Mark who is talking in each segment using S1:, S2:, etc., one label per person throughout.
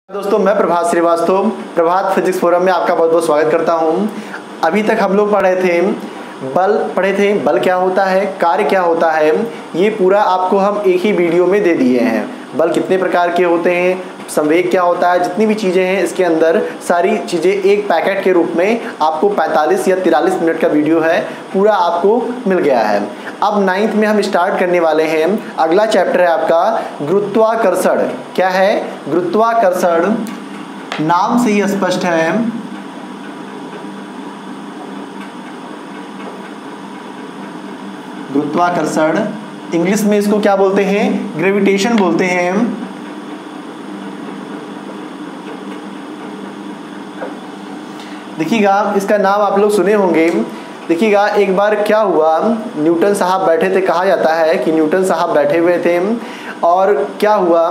S1: दोस्तों, मैं प्रभात श्रीवास्तव प्रभात physics forum में आपका बहुत बहुत स्वागत करता हूं। अभी तक हम लोग पढ़े थे बल क्या होता है, कार्य क्या होता है, ये पूरा आपको हम एक ही वीडियो में दे दिए हैं। बल कितने प्रकार के होते हैं, संवेग क्या होता है, जितनी भी चीज़ें हैं इसके अंदर सारी चीज़ें एक पैकेट के रूप में आपको 45 या 43 मिनट का वीडियो है, पूरा आपको मिल गया है। अब 9th में हम स्टार्ट करने वाले हैं। अगला चैप्टर है आपका गुरुत्वाकर्षण। क्या है? गुरुत्वाकर्षण। नाम से ही स्पष्ट है, गुरुत्वाकर्षण। इंग्लिश में इसको क्या बोलते हैं? ग्रेविटेशन बोलते हैं। देखिएगा, इसका नाम आप लोग सुने होंगे। देखिएगा, एक बार क्या हुआ, न्यूटन साहब बैठे थे। कहा जाता है कि न्यूटन साहब बैठे हुए थे और क्या हुआ,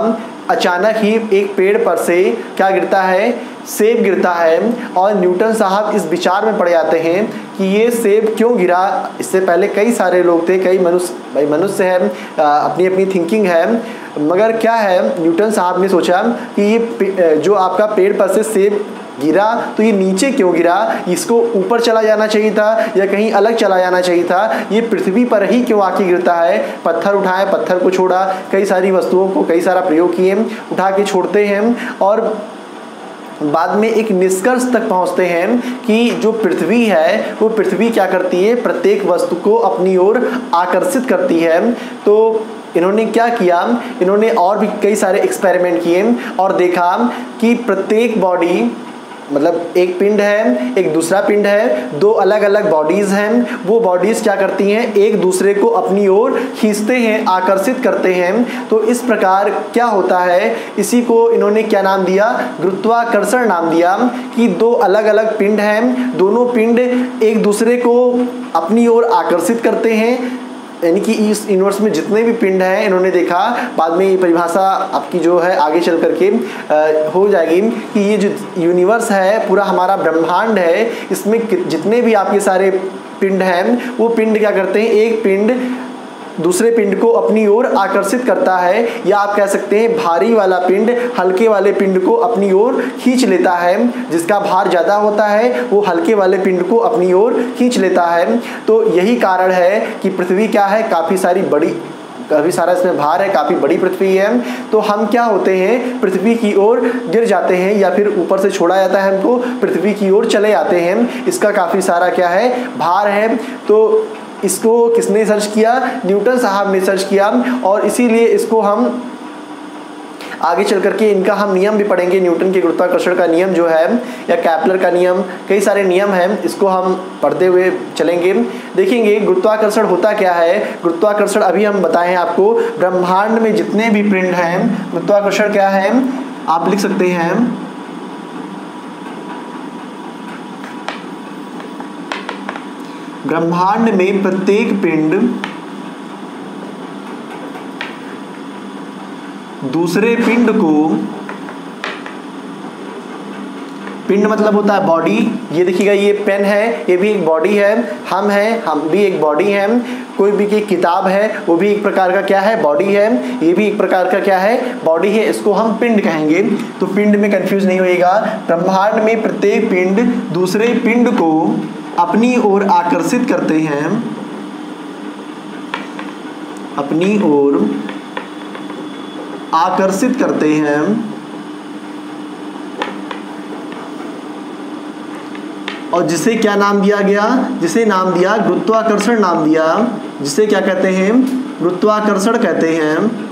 S1: अचानक ही एक पेड़ पर से क्या गिरता है? सेब गिरता है। और न्यूटन साहब इस विचार में पड़ जाते हैं कि ये सेब क्यों गिरा। इससे पहले कई सारे लोग थे, कई मनुष्य है, अपनी अपनी थिंकिंग है, मगर क्या है, न्यूटन साहब ने सोचा कि ये जो आपका पेड़ पर से सेब गिरा तो ये नीचे क्यों गिरा, इसको ऊपर चला जाना चाहिए था या कहीं अलग चला जाना चाहिए था, ये पृथ्वी पर ही क्यों आके गिरता है। पत्थर उठाए, पत्थर को छोड़ा, कई सारी वस्तुओं को कई सारा प्रयोग किए, उठा के छोड़ते हैं और बाद में एक निष्कर्ष तक पहुंचते हैं कि जो पृथ्वी है वो पृथ्वी क्या करती है, प्रत्येक वस्तु को अपनी ओर आकर्षित करती है। तो इन्होंने क्या किया, इन्होंने और भी कई सारे एक्सपेरिमेंट किए और देखा कि प्रत्येक बॉडी, मतलब एक पिंड है, एक दूसरा पिंड है, दो अलग अलग बॉडीज हैं, वो बॉडीज क्या करती हैं, एक दूसरे को अपनी ओर खींचते हैं, आकर्षित करते हैं। तो इस प्रकार क्या होता है, इसी को इन्होंने क्या नाम दिया, गुरुत्वाकर्षण नाम दिया। कि दो अलग अलग पिंड हैं, दोनों पिंड एक दूसरे को अपनी ओर आकर्षित करते हैं, यानी कि इस यूनिवर्स में जितने भी पिंड हैं, इन्होंने देखा, बाद में ये परिभाषा आपकी जो है आगे चल करके हो जाएगी कि ये जो यूनिवर्स है, पूरा हमारा ब्रह्मांड है, इसमें जितने भी आपके सारे पिंड हैं, वो पिंड क्या करते हैं, एक पिंड दूसरे पिंड को अपनी ओर आकर्षित करता है, या आप कह सकते हैं भारी वाला पिंड हल्के वाले पिंड को अपनी ओर खींच लेता है। जिसका भार ज़्यादा होता है वो हल्के वाले पिंड को अपनी ओर खींच लेता है। तो यही कारण है कि पृथ्वी क्या है, काफ़ी सारा इसमें भार है, काफ़ी बड़ी पृथ्वी है। तो हम क्या होते हैं, पृथ्वी की ओर गिर जाते हैं या फिर ऊपर से छोड़ा जाता है, हमको पृथ्वी की ओर चले जाते हैं। इसका काफ़ी सारा क्या है, भार है। तो इसको किसने सर्च किया? न्यूटन साहब ने सर्च किया। और इसीलिए इसको हम आगे चल करके इनका हम नियम भी पढ़ेंगे। न्यूटन के गुरुत्वाकर्षण का नियम जो है, या कैपलर का नियम, कई सारे नियम हैं, इसको हम पढ़ते हुए चलेंगे। देखेंगे गुरुत्वाकर्षण होता क्या है। गुरुत्वाकर्षण अभी हम बताएं आपको, ब्रह्मांड में जितने भी पिंड हैं, गुरुत्वाकर्षण क्या है आप लिख सकते हैं, ब्रह्मांड में प्रत्येक पिंड दूसरे पिंड को, पिंड मतलब होता है बॉडी। ये देखिएगा, ये पेन है, ये भी एक बॉडी है, हम हैं, हम भी एक बॉडी है। कोई भी की किताब है, वो भी एक प्रकार का क्या है, बॉडी है। ये भी एक प्रकार का क्या है, बॉडी है। इसको हम पिंड कहेंगे। तो पिंड में कंफ्यूज नहीं होइएगा। ब्रह्मांड में प्रत्येक पिंड दूसरे पिंड को अपनी ओर आकर्षित करते हैं, अपनी ओर आकर्षित करते हैं, और जिसे क्या नाम दिया गया, जिसे नाम दिया गुरुत्वाकर्षण नाम दिया, जिसे क्या कहते हैं, गुरुत्वाकर्षण कहते हैं।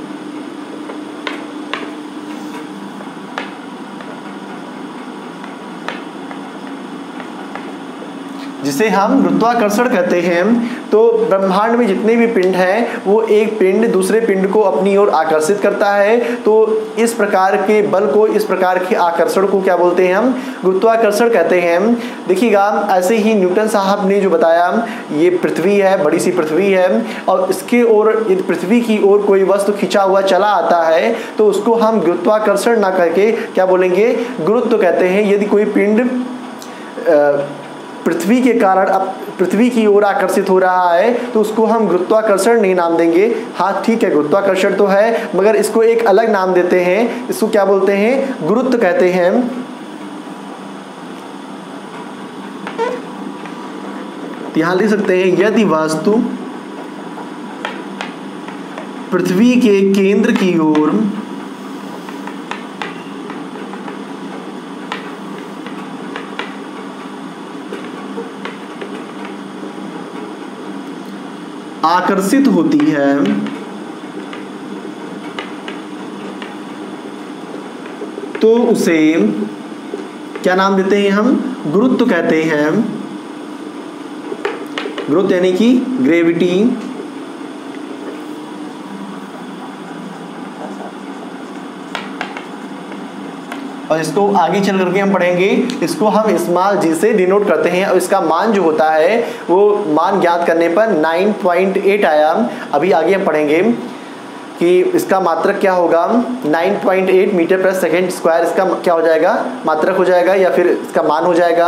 S1: जिसे हम गुरुत्वाकर्षण कहते हैं। तो ब्रह्मांड में जितने भी पिंड हैं, वो एक पिंड दूसरे पिंड को अपनी ओर आकर्षित करता है। तो इस प्रकार के बल को, इस प्रकार के आकर्षण को क्या बोलते हैं हम, गुरुत्वाकर्षण कहते हैं। देखिएगा, ऐसे ही न्यूटन साहब ने जो बताया, ये पृथ्वी है, बड़ी सी पृथ्वी है, और इसके ओर, यदि पृथ्वी की ओर कोई वस्तु खिंचा हुआ चला आता है तो उसको हम गुरुत्वाकर्षण ना करके क्या बोलेंगे, गुरुत्व कहते हैं। यदि कोई पिंड पृथ्वी के कारण अब पृथ्वी की ओर आकर्षित हो रहा है तो उसको हम गुरुत्वाकर्षण नहीं नाम देंगे। हाँ ठीक है, गुरुत्वाकर्षण तो है मगर इसको एक अलग नाम देते हैं, इसको क्या बोलते हैं, गुरुत्व कहते हैं। यहां लिख सकते हैं यदि वस्तु पृथ्वी के केंद्र की ओर आकर्षित होती है तो उसे क्या नाम देते हैं हम, गुरुत्व कहते हैं। गुरुत्व यानी कि ग्रेविटी। और इसको आगे चल करके हम पढ़ेंगे, इसको हम स्मॉल जी से डिनोट करते हैं और इसका मान जो होता है वो मान ज्ञात करने पर 9.8 आया। अभी आगे हम पढ़ेंगे कि इसका मात्रक क्या होगा, 9.8 मीटर पर सेकेंड स्क्वायर इसका क्या हो जाएगा, मात्रक हो जाएगा या फिर इसका मान हो जाएगा।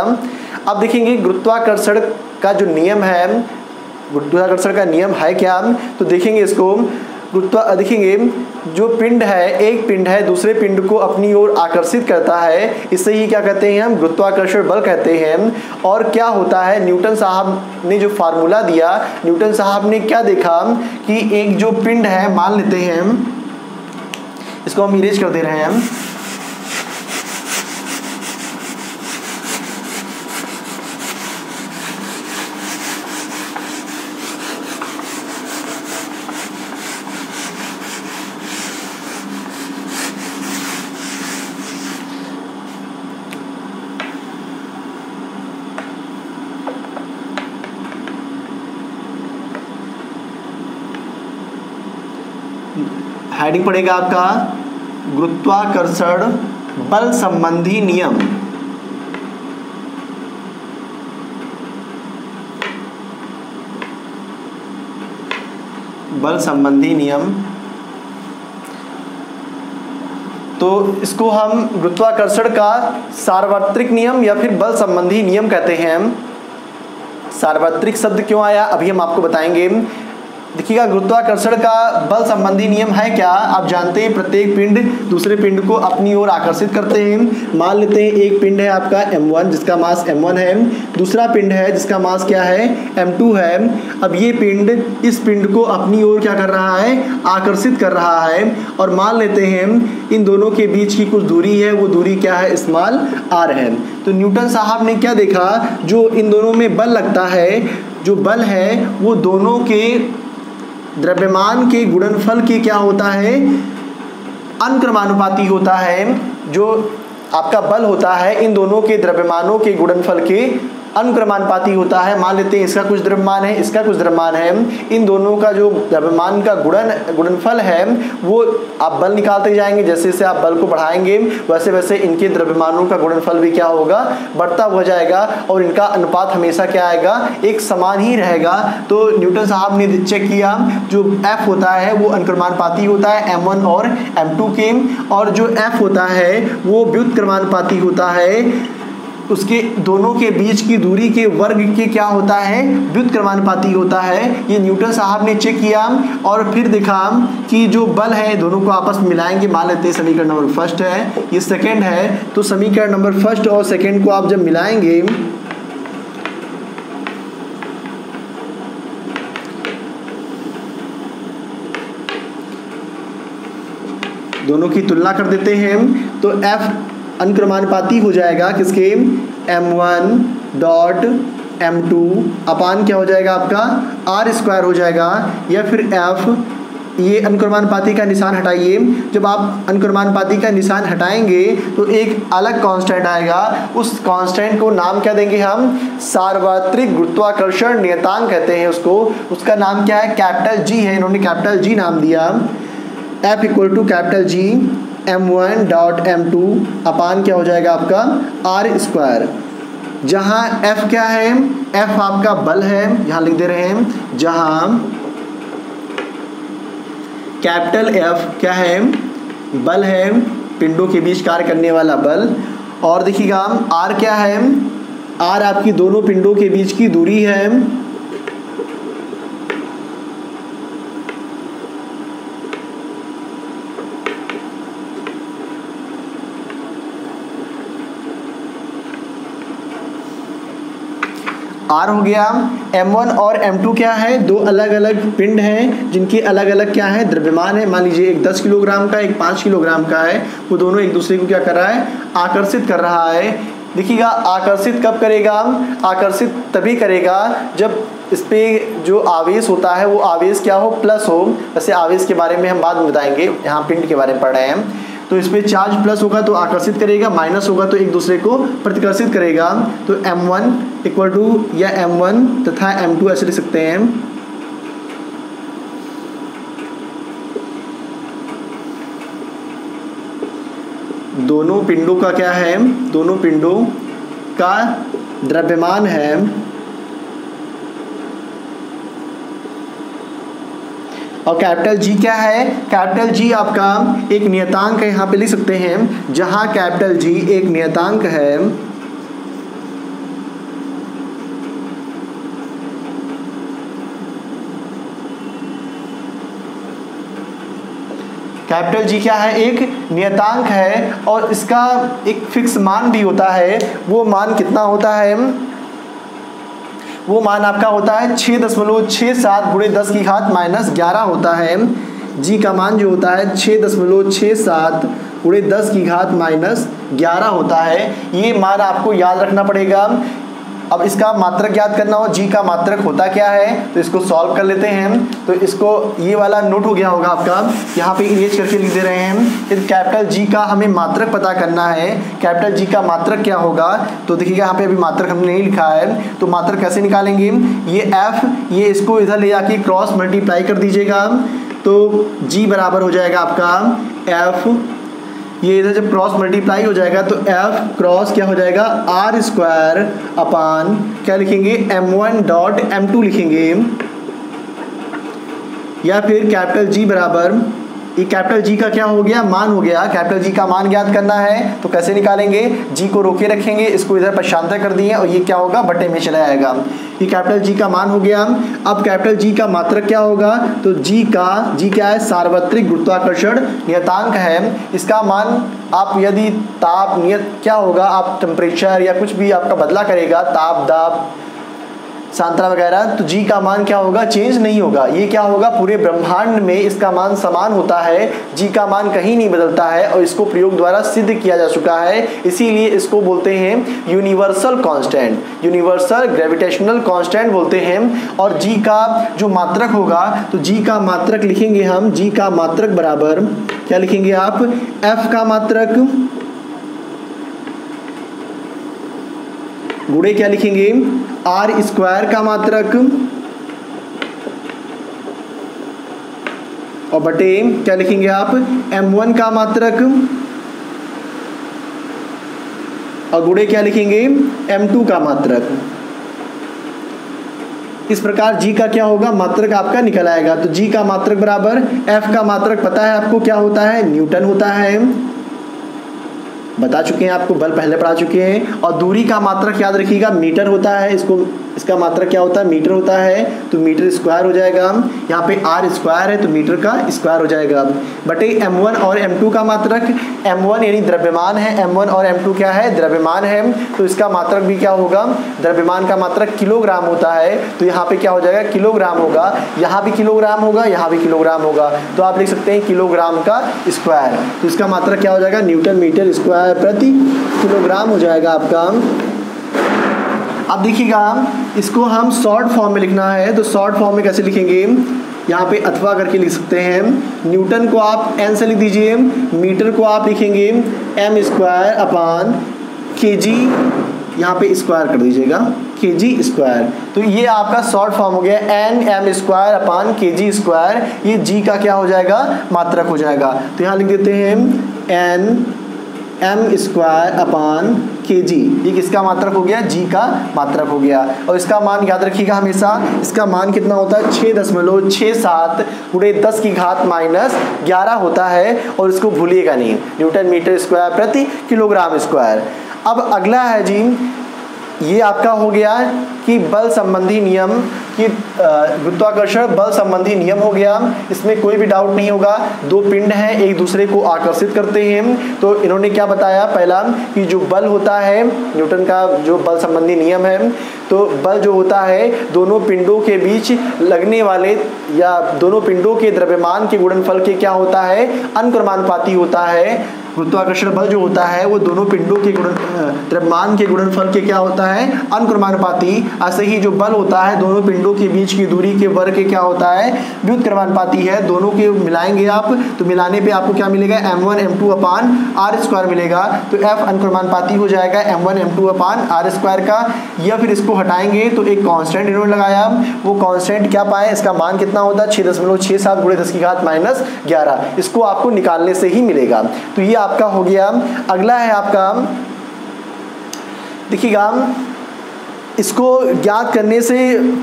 S1: अब देखेंगे गुरुत्वाकर्षण का जो नियम है, गुरुत्वाकर्षण का नियम है क्या, तो देखेंगे इसको। देखेंगे जो पिंड है, एक पिंड है दूसरे पिंड को अपनी ओर आकर्षित करता है, इससे ही क्या कहते हैं हम, गुरुत्वाकर्षण बल कहते हैं। और क्या होता है, न्यूटन साहब ने जो फार्मूला दिया, न्यूटन साहब ने क्या देखा कि एक जो पिंड है, मान लेते हैं इसको हम इरेज कर दे रहे हैं, हेडिंग पड़ेगा आपका गुरुत्वाकर्षण बल संबंधी नियम। बल संबंधी नियम, तो इसको हम गुरुत्वाकर्षण का सार्वत्रिक नियम या फिर बल संबंधी नियम कहते हैं। सार्वत्रिक शब्द क्यों आया अभी हम आपको बताएंगे। देखिएगा, गुरुत्वाकर्षण का बल संबंधी नियम है क्या, आप जानते हैं प्रत्येक पिंड दूसरे पिंड को अपनी ओर आकर्षित करते हैं। मान लेते हैं एक पिंड है आपका m1 जिसका मास m1 है, दूसरा पिंड है जिसका मास क्या है, m2 है। अब ये पिंड इस पिंड को अपनी ओर क्या कर रहा है, आकर्षित कर रहा है। और मान लेते हैं इन दोनों के बीच की कुछ दूरी है, वो दूरी क्या है, स्मॉल r है। तो न्यूटन साहब ने क्या देखा, जो इन दोनों में बल लगता है, जो बल है वो दोनों के द्रव्यमान के गुणनफल के क्या होता है, अनुक्रमानुपाती होता है। जो आपका बल होता है इन दोनों के द्रव्यमानों के गुणनफल के अनुक्रमानुपाती होता है। मान लेते हैं इसका कुछ द्रव्यमान है, इसका कुछ द्रव्यमान है, इन दोनों का जो द्रव्यमान का गुणनफल है वो आप बल निकालते जाएंगे। जैसे जैसे आप बल को बढ़ाएंगे वैसे वैसे इनके द्रव्यमानों का गुणनफल भी क्या होगा, बढ़ता हुआ जाएगा और इनका अनुपात हमेशा क्या आएगा, एक समान ही रहेगा। तो न्यूटन साहब ने चेक किया, जो F होता है वो अनुक्रमानुपाती होता है M1 और M2 के, और जो F होता है वो व्युत्क्रमानुपाती होता है, उसके दोनों के बीच की दूरी के वर्ग के क्या होता है, व्युत्क्रमानुपाती होता है। ये न्यूटन साहब ने चेक किया और फिर देखा कि जो बल है दोनों को आपस में मिलाएंगे। मान लेते हैं समीकरण नंबर फर्स्ट है, ये सेकंड है, तो समीकरण नंबर फर्स्ट और सेकंड को आप जब मिलाएंगे दोनों की तुलना कर देते हैं तो F अनुक्रमानुपाती हो जाएगा किसके, m1 डॉट m2 अपान क्या हो जाएगा आपका r स्क्वायर हो जाएगा, या फिर F, ये अनुक्रमानुपाती का निशान हटाइए। जब आप अनुक्रमानुपाती का निशान हटाएंगे तो एक अलग कांस्टेंट आएगा, उस कांस्टेंट को नाम क्या देंगे हम, सार्वत्रिक गुरुत्वाकर्षण नियतांक कहते हैं उसको। उसका नाम क्या है, कैपिटल G है, इन्होंने कैपिटल G नाम दिया। F equal to capital G m1 dot m2 upon क्या हो जाएगा आपका r स्क्वायर। जहाँ F क्या है, F आपका बल है, यहाँ लिख दे रहे हैं, जहाँ कैपिटल F क्या है, बल है, पिंडों के बीच कार्य करने वाला बल। और देखिएगा R क्या है, r आपकी दोनों पिंडों के बीच की दूरी है। R हो गया। M1 और M2 क्या है, दो अलग अलग पिंड हैं जिनके अलग अलग क्या है, द्रव्यमान है। मान लीजिए एक 10 किलोग्राम का, एक 5 किलोग्राम का है। वो दोनों एक दूसरे को क्या कर रहा है, आकर्षित कर रहा है। देखिएगा आकर्षित कब करेगा, आकर्षित तभी करेगा जब इस पे जो आवेश होता है वो आवेश क्या हो, प्लस हो। वैसे आवेश के बारे में हम बाद में बताएंगे, यहाँ पिंड के बारे में पढ़ रहे हैं। तो इस पे चार्ज प्लस होगा तो आकर्षित करेगा, माइनस होगा तो एक दूसरे को प्रतिकर्षित करेगा। तो M1 इक्वल टू या M1 तथा M2 ऐसे लिख सकते हैं। दोनों पिंडों का क्या है, दोनों पिंडों का द्रव्यमान है और कैपिटल G क्या है, कैपिटल G आपका एक नियतांक है, यहाँ पे लिख सकते हैं। जहाँ कैपिटल G एक नियतांक है, कैपिटल G क्या है, एक नियतांक है और इसका एक फिक्स मान भी होता है। वो मान कितना होता है, वो मान आपका होता है 6.67 गुणे 10 की घात -11 होता है। G का मान जो होता है 6.67 गुणे 10 की घात -11 होता है। ये मान आपको याद रखना पड़ेगा। अब इसका मात्रक याद करना हो, G का मात्रक होता क्या है, तो इसको सॉल्व कर लेते हैं। तो इसको ये वाला नोट हो गया होगा आपका, यहाँ पे इरेज करके लिख दे रहे हैं। फिर कैपिटल G का हमें मात्रक पता करना है। कैपिटल G का मात्रक क्या होगा, तो देखिएगा यहाँ पे अभी मात्रक हमने नहीं लिखा है, तो मात्रक कैसे निकालेंगे। ये F, ये इसको इधर ले जाके क्रॉस मल्टीप्लाई कर दीजिएगा, तो G बराबर हो जाएगा आपका F। ये इधर जब क्रॉस मल्टीप्लाई हो जाएगा तो F क्रॉस क्या हो जाएगा, R स्क्वायर अपान क्या लिखेंगे, M1 डॉट M2 लिखेंगे। या फिर कैपिटल G बराबर, ये कैपिटल G का क्या हो गया, मान हो गया। कैपिटल G का मान ज्ञात करना है तो कैसे निकालेंगे, G को रोके रखेंगे, इसको इधर पश्चांतर कर दिए और ये क्या होगा, बटे में चला जाएगा। ये कैपिटल G का मान हो गया। अब कैपिटल G का मात्रक क्या होगा, तो G क्या है, सार्वत्रिक गुरुत्वाकर्षण नियतांक है। इसका मान आप यदि ताप नियत क्या होगा, आप टेम्परेचर या कुछ भी आपका बदला करेगा, ताप दाब सांद्रता वगैरह, तो G का मान क्या होगा, चेंज नहीं होगा। ये क्या होगा, पूरे ब्रह्मांड में इसका मान समान होता है। G का मान कहीं नहीं बदलता है और इसको प्रयोग द्वारा सिद्ध किया जा चुका है। इसीलिए इसको बोलते हैं universal constant, universal gravitational constant बोलते हैं। और G का जो मात्रक होगा, तो G का मात्रक लिखेंगे हम, G का मात्रक बराबर क्या लिखेंगे आप, F का मात्रक गुणे क्या लिखेंगे, R स्क्वायर का मात्रक और बटे क्या लिखेंगे आप, M1 का मात्रक और गुणे क्या लिखेंगे, M2 का मात्रक। इस प्रकार G का क्या होगा, मात्रक आपका निकल आएगा। तो G का मात्रक बराबर F का मात्रक पता है आपको क्या होता है, न्यूटन होता है, बता चुके हैं आपको, बल पहले पढ़ा चुके हैं। और दूरी का मात्रक याद रखिएगा, मीटर होता है। इसका मात्रक क्या होता है, मीटर होता है, तो मीटर स्क्वायर हो जाएगा। यहाँ पे R स्क्वायर है तो मीटर का स्क्वायर हो जाएगा, बटे M1 और M2 का मात्रक। M1 यानी द्रव्यमान है, M1 और M2 क्या है, द्रव्यमान है, तो इसका मात्रक भी क्या होगा, द्रव्यमान का मात्रक किलोग्राम होता है, तो यहाँ पे क्या हो जाएगा, किलोग्राम होगा। यहाँ भी किलोग्राम होगा, यहाँ भी किलोग्राम होगा, तो आप लिख सकते हैं किलोग्राम का स्क्वायर। तो इसका मात्रक क्या हो जाएगा, न्यूटन मीटर स्क्वायर प्रति किलोग्राम हो जाएगा आपका। अब देखिएगा इसको हम शॉर्ट फॉर्म में लिखना है, तो शॉर्ट फॉर्म में कैसे लिखेंगे, यहाँ पे अथवा करके लिख सकते हैं। न्यूटन को आप n से लिख दीजिए, मीटर को आप लिखेंगे m स्क्वायर अपान kg, यहाँ पे स्क्वायर कर दीजिएगा, kg स्क्वायर। तो ये आपका शॉर्ट फॉर्म हो गया n m square upon kg square. ये g का क्या हो जाएगा, मात्रक हो जाएगा। तो यहाँ लिख देते हैं n m square upon kg, ये किसका मात्रक हो गया, G का मात्रक हो गया। और इसका मान याद रखिएगा हमेशा, इसका मान कितना होता है, 6.67 गुणे 10 की घात -11 होता है, और इसको भूलिएगा नहीं, न्यूटन मीटर स्क्वायर प्रति किलोग्राम स्क्वायर। अब अगला है जी ये आपका हो गया कि बल संबंधी नियम कि गुरुत्वाकर्षण बल संबंधी नियम हो गया, इसमें कोई भी डाउट नहीं होगा। दो पिंड हैं, एक दूसरे को आकर्षित करते हैं, तो इन्होंने क्या बताया पहला कि जो बल होता है, न्यूटन का जो बल संबंधी नियम है, तो बल जो होता है दोनों पिंडों के बीच लगने वाले या दोनों पिंडों के द्रव्यमान के गुणनफल के क्या होता है, अनुक्रमानुपाती होता है। गुरुत्वाकर्षण बल जो होता है वो दोनों पिंडों के द्रव्यमान के गुणनफल के क्या होता है, अनुक्रमानुपाती। ऐसे ही जो बल होता है दोनों पिंडों के बीच की दूरी के वर्ग के क्या होता है, व्युत्क्रमानुपाती है। दोनों के मिलाएंगे आप तो मिलाने पे आपको क्या मिलेगा, m1 m2 upon R square मिलेगा। तो f अनुक्रमानुपाती हो जाएगा m1 m2 upon R square का। या फिर इसको हटाएंगे तो एक कांस्टेंट इन्होंने लगाया, वो कांस्टेंट क्या पाए, इसका मान कितना होता है 6.67 × 10⁻11। इसको आपको निकालने से ही मिलेगा। तो ये आपका हो गया। अगला है आपका, देखिएगा इसको ज्ञात करने से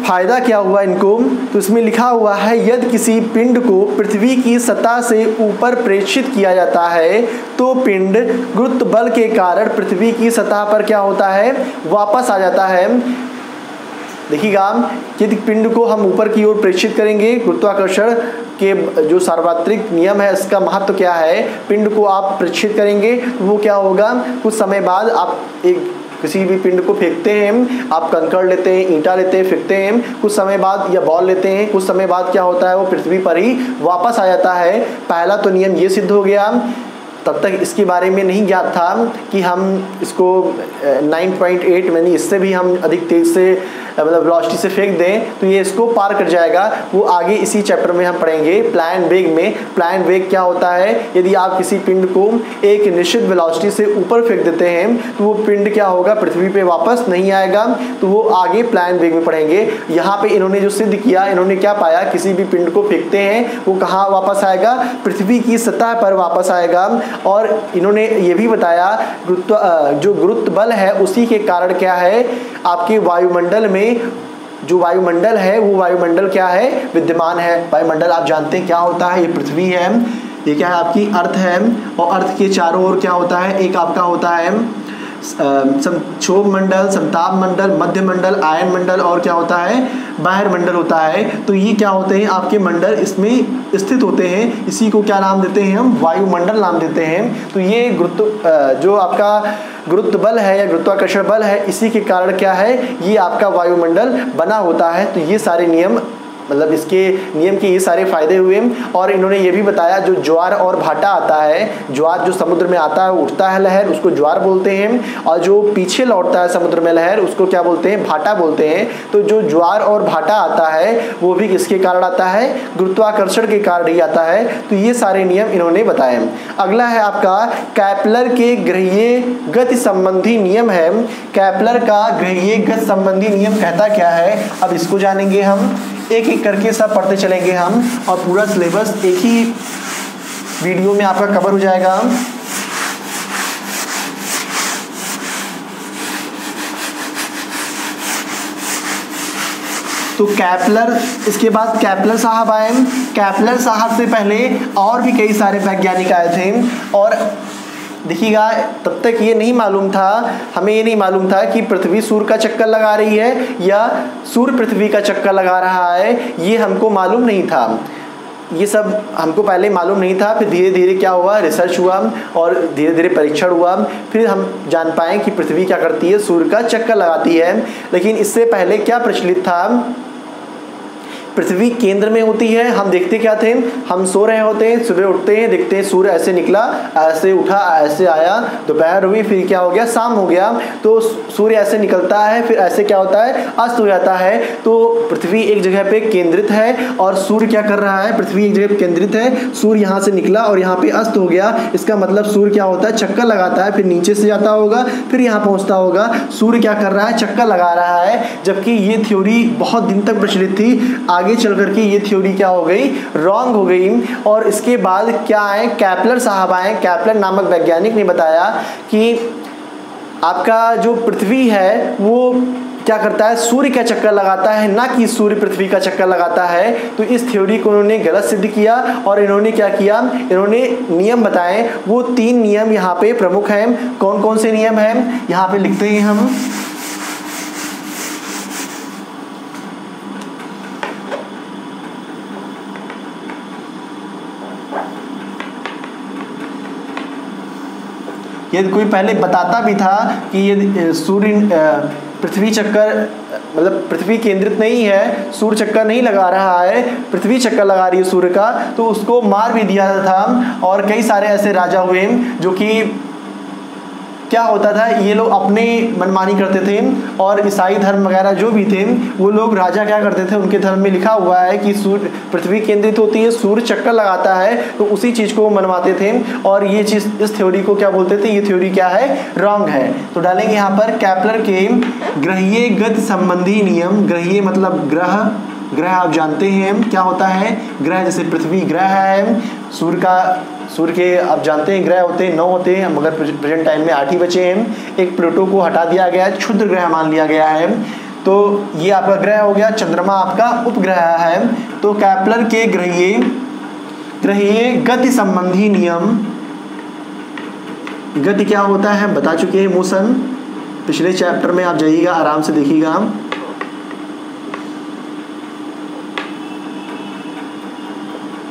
S1: फायदा क्या हुआ इनको, तो इसमें लिखा हुआ है यदि किसी पिंड को पृथ्वी की सतह से ऊपर प्रेषित किया जाता है तो पिंड गुरुत्व बल के कारण पृथ्वी की सतह पर क्या होता है, वापस आ जाता है। देखिएगा यदि पिंड को हम ऊपर की ओर प्रेषित करेंगे, गुरुत्वाकर्षण के जो सार्वत्रिक नियम है इसका महत्व क्या है, पिंड को आप प्रेषित करेंगे तो वो क्या होगा, कुछ समय बाद आप एक किसी भी पिंड को फेंकते हैं, आप कंकड़ लेते हैं, ईंटा लेते हैं, फेंकते हैं, कुछ समय बाद या बॉल लेते हैं, कुछ समय बाद क्या होता है वो पृथ्वी पर ही वापस आ जाता है। पहला तो नियम ये सिद्ध हो गया। तब तक इसके बारे में नहीं ज्ञात था कि हम इसको 9.8 यानी इससे भी हम अधिक तेज से मतलब वेलोसिटी से फेंक दें तो ये इसको पार कर जाएगा। वो आगे इसी चैप्टर में हम पढ़ेंगे प्लान वेग में। प्लान वेग क्या होता है, यदि आप किसी पिंड को एक निश्चित वेलोसिटी से ऊपर फेंक देते हैं तो वो पिंड क्या होगा, पृथ्वी पे वापस नहीं आएगा। तो वो आगे प्लान वेग में पढ़ेंगे। यहाँ पे इन्होंने जो सिद्ध किया, इन्होंने क्या पाया, किसी भी पिंड को फेंकते हैं वो कहाँ वापस आएगा, पृथ्वी की सतह पर वापस आएगा। और इन्होंने ये भी बताया जो गुरुत्व बल है उसी के कारण क्या है, आपके वायुमंडल में जो वायुमंडल है वो वायुमंडल क्या है, विद्यमान है। वायुमंडल आप जानते हैं क्या होता है, ये पृथ्वी है, ये क्या है आपकी अर्थ है, और अर्थ के चारों ओर क्या होता है, एक आपका होता है क्षोभ मंडल, समताप मंडल, मध्य मंडल, आयन मंडल और क्या होता है, बाह्य मंडल होता है। तो ये क्या होते हैं आपके मंडल, इसमें स्थित होते हैं। इसी को क्या नाम देते हैं हम, वायुमंडल नाम देते हैं। तो ये जो आपका गुरुत्व बल है या गुरुत्वाकर्षण बल है, इसी के कारण क्या है, ये आपका वायुमंडल बना होता है। तो ये सारे नियम मतलब इसके नियम के ये सारे फायदे हुए। और इन्होंने ये भी बताया जो ज्वार और भाटा आता है, ज्वार जो समुद्र में आता है उठता है लहर, उसको ज्वार बोलते हैं, और जो पीछे लौटता है समुद्र में लहर उसको क्या बोलते हैं, भाटा बोलते हैं। तो जो ज्वार और भाटा आता है वो भी किसके कारण आता है, गुरुत्वाकर्षण के कारण ही आता है। तो ये सारे नियम इन्होंने बताए। अगला है आपका कैप्लर के ग्रहीय गति संबंधी नियम है। कैप्लर का ग्रहीय गति संबंधी नियम कहता क्या है, अब इसको जानेंगे हम, एक एक करके सब पढ़ते चलेंगे हम, और पूरा सिलेबस एक ही वीडियो में आपका कवर हो जाएगा। तो कैप्लर, इसके बाद कैप्लर साहब आए। कैप्लर साहब से पहले और भी कई सारे वैज्ञानिक आए थे। और देखिएगा तब तक ये नहीं मालूम था, हमें ये नहीं मालूम था कि पृथ्वी सूर्य का चक्कर लगा रही है या सूर्य पृथ्वी का चक्कर लगा रहा है, ये हमको मालूम नहीं था। ये सब हमको पहले मालूम नहीं था। फिर धीरे धीरे क्या हुआ, रिसर्च हुआ और धीरे धीरे परीक्षण हुआ, फिर हम जान पाए कि पृथ्वी क्या करती है, सूर्य का चक्कर लगाती है। लेकिन इससे पहले क्या प्रचलित था, पृथ्वी केंद्र में होती है। हम देखते क्या थे, हम सो रहे होते हैं, सुबह उठते हैं, देखते हैं सूर्य ऐसे निकला, ऐसे उठा, ऐसे आया, दोपहर हुई, फिर क्या हो गया, शाम हो गया। तो सूर्य ऐसे निकलता है, फिर ऐसे क्या होता है, अस्त हो जाता है। तो पृथ्वी एक जगह पे केंद्रित है और सूर्य क्या कर रहा है, पृथ्वी एक जगह केंद्रित है, सूर्य यहाँ से निकला और यहाँ पे अस्त हो गया। इसका मतलब सूर्य क्या होता है, चक्कर लगाता है, फिर नीचे से जाता होगा, फिर यहाँ पहुँचता होगा। सूर्य क्या कर रहा है, चक्कर लगा रहा है। जबकि ये थ्योरी बहुत दिन तक प्रचलित थी, आगे चल करके ये थ्योरी क्या हो गई, रॉन्ग हो गई। और इसके बाद क्या आए, कैप्लर साहब आए। कैप्लर नामक वैज्ञानिक ने बताया कि आपका जो पृथ्वी है वो क्या करता है, सूर्य का चक्कर लगाता है, ना कि सूर्य पृथ्वी का चक्कर लगाता है। तो इस थ्योरी को उन्होंने गलत सिद्ध किया और इन्होंने क्या किया, इन्होंने नियम बताए। वो 3 नियम यहाँ पे प्रमुख हैं। कौन कौन से नियम हैं यहाँ पे लिखते हैं हम, यदि कोई पहले बताता भी था कि ये सूर्य पृथ्वी चक्कर मतलब पृथ्वी केंद्रित नहीं है, सूर्य चक्कर नहीं लगा रहा है, पृथ्वी चक्कर लगा रही है सूर्य का, तो उसको मार भी दिया था। और कई सारे ऐसे राजा हुए जो कि क्या होता था, ये लोग अपने मनमानी करते थे और ईसाई धर्म वगैरह जो भी थे वो लोग राजा क्या करते थे, उनके धर्म में लिखा हुआ है कि सूर्य पृथ्वी केंद्रित होती है, सूर्य चक्कर लगाता है, तो उसी चीज़ को वो मनवाते थे और ये चीज़ इस थ्योरी को क्या बोलते थे, ये थ्योरी क्या है, रॉन्ग है। तो डालेंगे यहाँ पर केपलर के ग्रहीय गति संबंधी नियम। ग्रहीय मतलब ग्रह, ग्रह आप जानते हैं क्या होता है, ग्रह जैसे पृथ्वी ग्रह है, सूर्य के आप जानते हैं ग्रह होते हैं 9 होते हैं, मगर प्रेजेंट टाइम में 8 ही बचे हैं। एक प्लूटो को हटा दिया गया है, क्षुद्र ग्रह मान लिया गया है, तो ये आपका ग्रह हो गया, चंद्रमा आपका उपग्रह है। तो केपलर के ग्रहीय गति संबंधी नियम, गति क्या होता है बता चुके हैं, मोशन, पिछले चैप्टर में आप जाइएगा आराम से देखिएगा।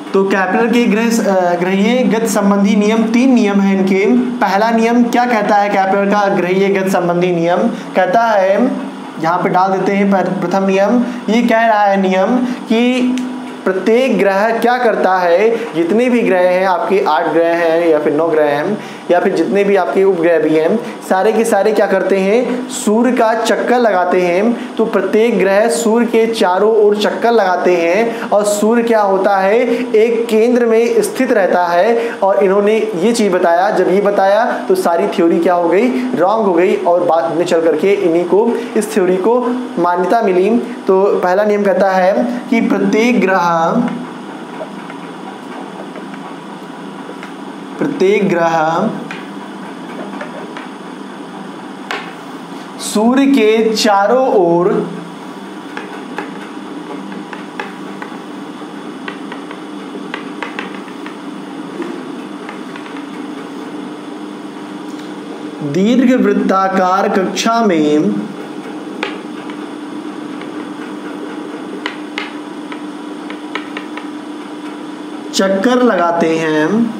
S1: तो केपलर के ग्रहीय गति संबंधी नियम 3 नियम हैं इनके। पहला नियम क्या कहता है, केपलर का ग्रहीय गति संबंधी नियम कहता है, यहाँ पे डाल देते हैं प्रथम नियम, ये कह रहा है नियम कि प्रत्येक ग्रह क्या करता है, जितने भी ग्रह हैं आपके 8 ग्रह हैं या फिर 9 ग्रह हैं या फिर जितने भी आपके उपग्रह भी हैं, सारे के सारे क्या करते हैं, सूर्य का चक्कर लगाते हैं। तो प्रत्येक ग्रह सूर्य के चारों ओर चक्कर लगाते हैं और सूर्य क्या होता है, एक केंद्र में स्थित रहता है। और इन्होंने ये चीज़ बताया, जब ये बताया तो सारी थ्योरी क्या हो गई, रॉन्ग हो गई और बाद में चल करके इन्हीं को, इस थ्योरी को मान्यता मिली। तो पहला नियम कहता है कि प्रत्येक ग्रह सूर्य के चारों ओर दीर्घवृत्ताकार कक्षा में चक्कर लगाते हैं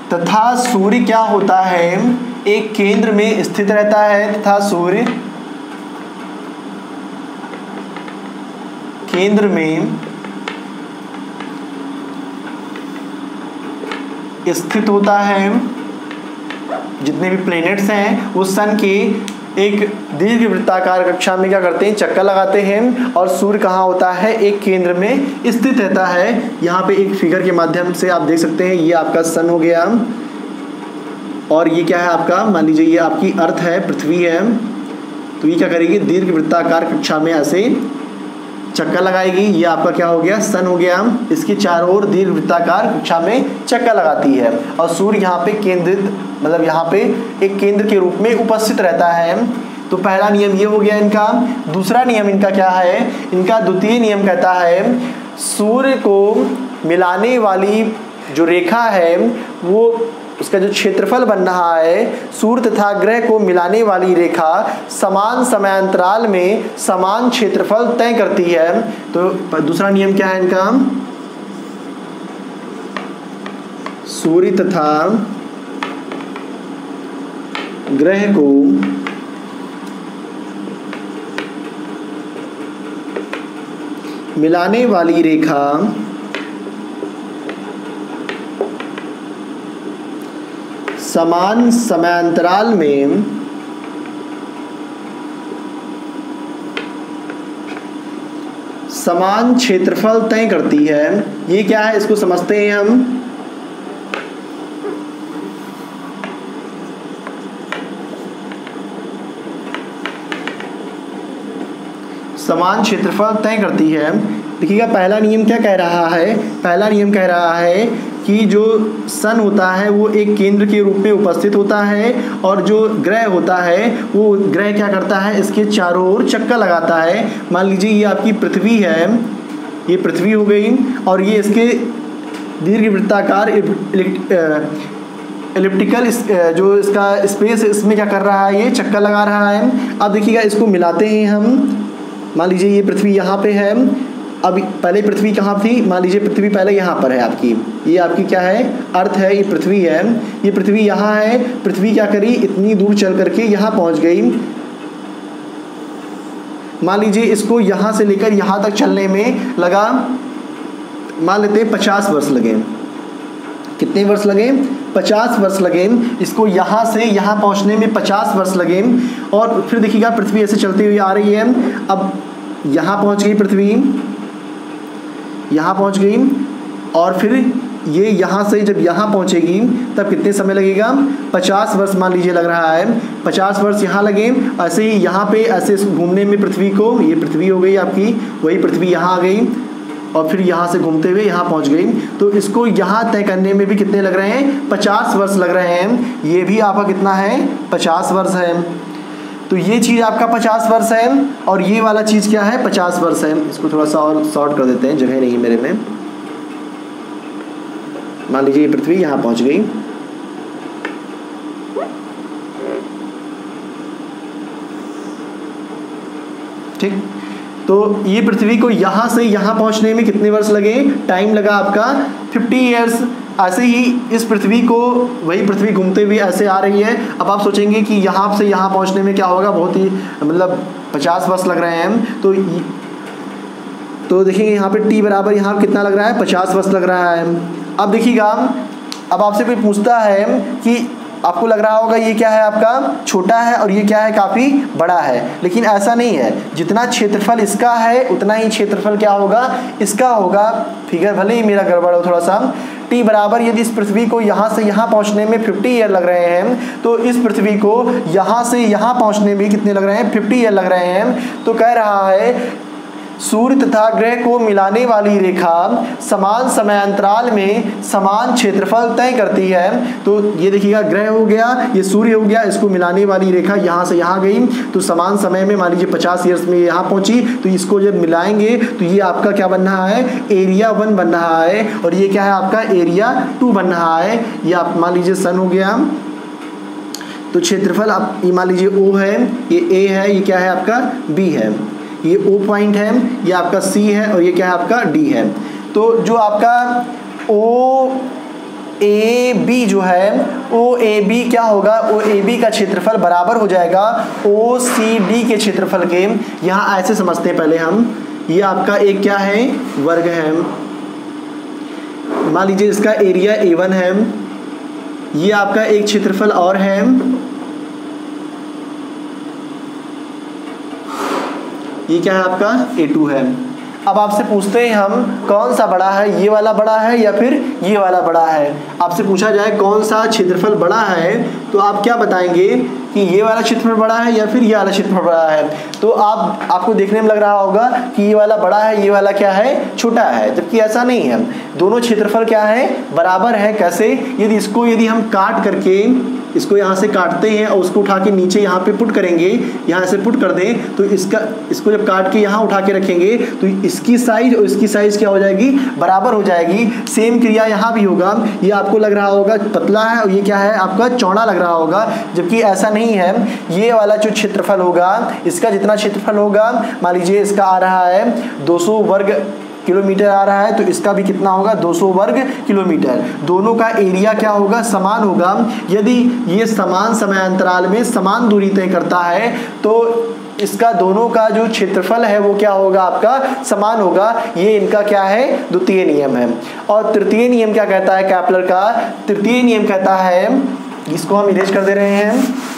S1: तथा सूर्य क्या होता है, एक केंद्र में स्थित रहता है तथा सूर्य केंद्र में स्थित होता है। जितने भी प्लैनेट्स हैं वो सन के एक दीर्घ वृत्ताकार कक्षा में क्या करते हैं, चक्कर लगाते हैं और सूर्य कहाँ होता है, एक केंद्र में स्थित रहता है। यहाँ पे एक फिगर के माध्यम से आप देख सकते हैं, ये आपका सन हो गया और ये क्या है आपका, मान लीजिए ये आपकी अर्थ है, पृथ्वी है। तो ये क्या करेगी, दीर्घ वृत्ताकार कक्षा में ऐसे चक्कर लगाएगी। ये आपका क्या हो गया, सन हो गया, इसकी चारों ओर दीर्घ वृत्ताकार कक्षा में चक्कर लगाती है और सूर्य यहाँ पे केंद्रित, मतलब यहाँ पे एक केंद्र के रूप में उपस्थित रहता है। तो पहला नियम ये हो गया इनका। दूसरा नियम इनका क्या है, इनका द्वितीय नियम कहता है सूर्य को मिलाने वाली जो रेखा है वो, उसका जो क्षेत्रफल बन रहा है, सूर्य तथा ग्रह को मिलाने वाली रेखा समान समयांतराल में समान क्षेत्रफल तय करती है। तो दूसरा नियम क्या है इनका, सूर्य तथा ग्रह को मिलाने वाली रेखा समान समयांतराल में समान क्षेत्रफल तय करती है। ये क्या है, इसको समझते हैं हम। समान क्षेत्रफल तय करती है। देखिएगा पहला नियम क्या कह रहा है, पहला नियम कह रहा है कि जो सन होता है वो एक केंद्र के रूप में उपस्थित होता है और जो ग्रह होता है वो ग्रह क्या करता है, इसके चारों ओर चक्कर लगाता है। मान लीजिए ये आपकी पृथ्वी है, ये पृथ्वी हो गई और ये इसके दीर्घवृत्ताकार एलिप्टिकल जो इसका स्पेस है इसमें क्या कर रहा है, ये चक्कर लगा रहा है। अब देखिएगा इसको मिलाते हैं हम। मान लीजिए ये पृथ्वी यहाँ पे है अब पहले पृथ्वी कहाँ थी, मान लीजिए पृथ्वी पहले यहाँ पर है आपकी, ये आपकी क्या है, अर्थ है, ये पृथ्वी है, ये पृथ्वी यहाँ है। पृथ्वी क्या करी, इतनी दूर चल करके यहाँ पहुँच गई। मान लीजिए इसको यहाँ से लेकर यहाँ तक चलने में लगा, मान लेते हैं 50 वर्ष लगे। कितने वर्ष लगे, 50 वर्ष लगे। इसको यहाँ से यहाँ पहुँचने में 50 वर्ष लगे। और फिर देखिएगा पृथ्वी ऐसे चलती हुई आ रही है। अब यहाँ पहुँच गई पृथ्वी, यहाँ पहुँच गई, और फिर ये यहाँ से जब यहाँ पहुँचेगी तब कितने समय लगेगा, 50 वर्ष मान लीजिए लग रहा है। 50 वर्ष यहाँ लगे। ऐसे ही यहाँ पे ऐसे घूमने में पृथ्वी को, ये पृथ्वी हो गई आपकी, वही पृथ्वी यहाँ आ गई और फिर यहाँ से घूमते हुए यहाँ पहुँच गई। तो इसको यहाँ तय करने में भी कितने लग रहे हैं, 50 वर्ष लग रहे हैं। ये भी आपका कितना है, 50 वर्ष है। तो ये चीज़ आपका 50 वर्ष है और ये वाला चीज़ क्या है, 50 वर्ष है। इसको थोड़ा सा और शॉर्ट कर देते हैं, जगह नहीं मेरे में। मान लीजिए ये पृथ्वी यहाँ पहुँच गई, ठीक। तो ये पृथ्वी को यहाँ से यहाँ पहुँचने में कितने वर्ष लगे, टाइम लगा आपका 50 ईयर्स। ऐसे ही इस पृथ्वी को, वही पृथ्वी घूमते हुए ऐसे आ रही है। अब आप सोचेंगे कि यहाँ से यहाँ पहुँचने में क्या होगा, बहुत ही मतलब 50 वर्ष लग रहे हैं। तो देखिए यहाँ पे t बराबर यहाँ कितना लग रहा है, 50 वर्ष लग रहा है। अब देखिएगा, अब आपसे कोई पूछता है कि आपको लग रहा होगा ये क्या है, आपका छोटा है और ये क्या है, काफ़ी बड़ा है। लेकिन ऐसा नहीं है, जितना क्षेत्रफल इसका है उतना ही क्षेत्रफल क्या होगा, इसका होगा। फिगर भले ही मेरा गड़बड़ हो थोड़ा सा। t बराबर, यदि इस पृथ्वी को यहाँ से यहाँ पहुँचने में 50 ईयर लग रहे हैं, तो इस पृथ्वी को यहाँ से यहाँ पहुँचने में कितने लग रहे हैं, 50 ईयर लग रहे हैं। तो कह रहा है सूर्य तथा ग्रह को मिलाने वाली रेखा समान समयांतराल में समान क्षेत्रफल तय करती है। तो ये देखिएगा, ग्रह हो गया, ये सूर्य हो गया, इसको मिलाने वाली रेखा यहाँ से यहाँ गई, तो समान समय में मान लीजिए 50 ईयर्स में यहाँ पहुँची। तो इसको जब मिलाएंगे तो ये आपका क्या बन रहा है, एरिया 1 बन रहा है, और ये क्या है आपका, एरिया 2 बन रहा है। ये आप मान लीजिए सन हो गया। तो क्षेत्रफल आप ये मान लीजिए O है, ये A है, ये क्या है आपका B है, ये O पॉइंट है, ये आपका C है, और ये क्या है आपका D है। तो जो आपका OAB जो है, OAB क्या होगा, OAB का क्षेत्रफल बराबर हो जाएगा OCD के क्षेत्रफल के। यहाँ ऐसे समझते हैं पहले हम, ये आपका एक क्या है, वर्ग है। मान लीजिए इसका एरिया A1 है, ये आपका एक क्षेत्रफल और है, ये क्या है आपका A2 है। अब आपसे पूछते हैं हम, कौन सा बड़ा है, ये वाला बड़ा है या फिर ये वाला बड़ा है। आपसे पूछा जाए कौन सा क्षेत्रफल बड़ा है, तो आप क्या बताएंगे कि ये वाला क्षेत्रफल बड़ा है या फिर ये वाला क्षेत्रफल बड़ा है। तो आपको देखने में लग रहा होगा कि ये वाला बड़ा है, ये वाला क्या है, छोटा है, जबकि ऐसा नहीं है। दोनों क्षेत्रफल क्या है, बराबर है। कैसे, यदि हम काट करके इसको यहाँ से काटते हैं और उसको उठा के नीचे यहाँ पे पुट करेंगे, यहाँ से पुट कर दें, तो इसको जब काट के यहाँ उठा के रखेंगे तो इसकी साइज और इसकी साइज क्या हो जाएगी, बराबर हो जाएगी। सेम क्रिया यहाँ भी होगा। ये आपको लग रहा होगा पतला है और ये क्या है आपका चौड़ा लग रहा होगा, जबकि ऐसा नहीं है। ये वाला जो क्षेत्रफल होगा, इसका जितना क्षेत्रफल होगा, मान लीजिए इसका आ रहा है 200 वर्ग किलोमीटर आ रहा है, तो इसका भी कितना होगा, 200 वर्ग किलोमीटर। दोनों का एरिया क्या होगा, समान होगा। यदि ये समान समयांतराल में समान दूरी तय करता है तो इसका दोनों का जो क्षेत्रफल है वो क्या होगा, आपका समान होगा। ये इनका क्या है, द्वितीय नियम है। और तृतीय नियम क्या कहता है, कैपलर का तृतीय नियम कहता है, इसको हम इरेज कर दे रहे हैं,